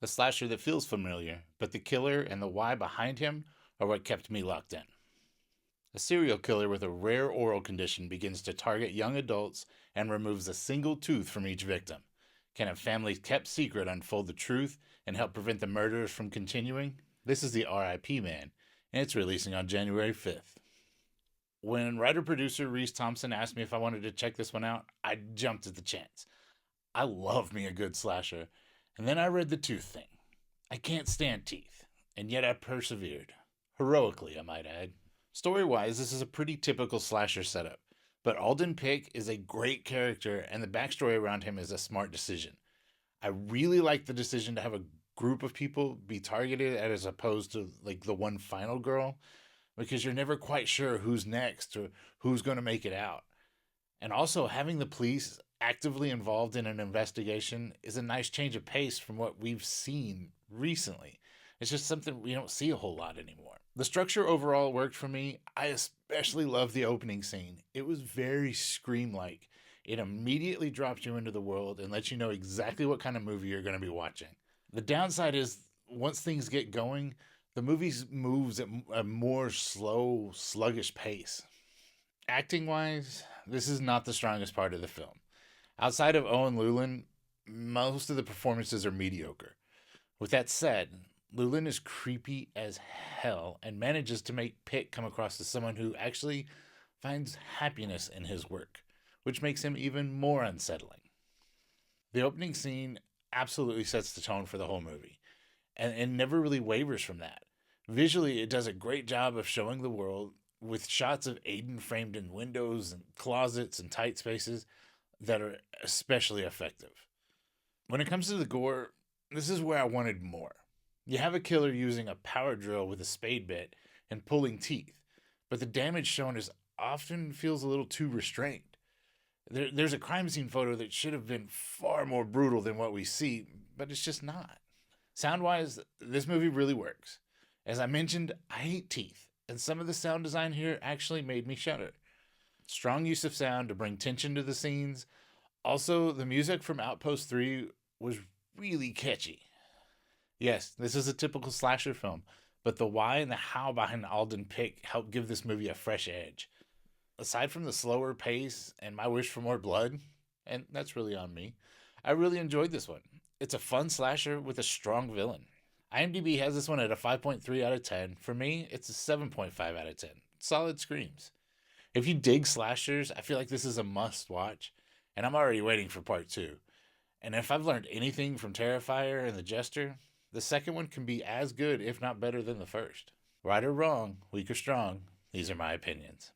A slasher that feels familiar, but the killer and the why behind him are what kept me locked in. A serial killer with a rare oral condition begins to target young adults and removes a single tooth from each victim. Can a family's kept secret unfold the truth and help prevent the murders from continuing? This is the R.I.P. Man, and it's releasing on January 5th. When writer producer Reese Thompson asked me if I wanted to check this one out, I jumped at the chance. I love me a good slasher, and then I read the tooth thing. I can't stand teeth, and yet I persevered. Heroically, I might add. Story wise, this is a pretty typical slasher setup, but Alden Pick is a great character, and the backstory around him is a smart decision. I really like the decision to have a group of people be targeted as opposed to like the one final girl, because you're never quite sure who's next or who's going to make it out. And also, having the police actively involved in an investigation is a nice change of pace from what we've seen recently. It's just something we don't see a whole lot anymore. The structure overall worked for me. I especially love the opening scene. It was very Scream like. It immediately drops you into the world and lets you know exactly what kind of movie you're going to be watching. The downside is once things get going, the movie moves at a more slow, sluggish pace. Acting wise, this is not the strongest part of the film. Outside of Owen Llewellyn, most of the performances are mediocre. With that said, Llewellyn is creepy as hell and manages to make Pitt come across as someone who actually finds happiness in his work, which makes him even more unsettling. The opening scene absolutely sets the tone for the whole movie, and never really wavers from that. Visually, it does a great job of showing the world with shots of Aiden framed in windows and closets and tight spaces that are especially effective. When it comes to the gore, this is where I wanted more. You have a killer using a power drill with a spade bit and pulling teeth, but the damage shown is often feels a little too restrained. There's a crime scene photo that should have been far more brutal than what we see, but it's just not. Sound wise, this movie really works. As I mentioned, I hate teeth, and some of the sound design here actually made me shudder. Strong use of sound to bring tension to the scenes. Also, the music from Outpost 3 was really catchy. Yes, this is a typical slasher film, but the why and the how behind Alden Pick helped give this movie a fresh edge. Aside from the slower pace and my wish for more blood, and that's really on me, I really enjoyed this one. It's a fun slasher with a strong villain. IMDb has this one at a 5.3 out of 10. For me, it's a 7.5 out of 10. Solid screams. If you dig slashers, I feel like this is a must watch, and I'm already waiting for part two. And if I've learned anything from Terrifier and The Jester, the second one can be as good, if not better, than the first. Right or wrong, weak or strong, these are my opinions.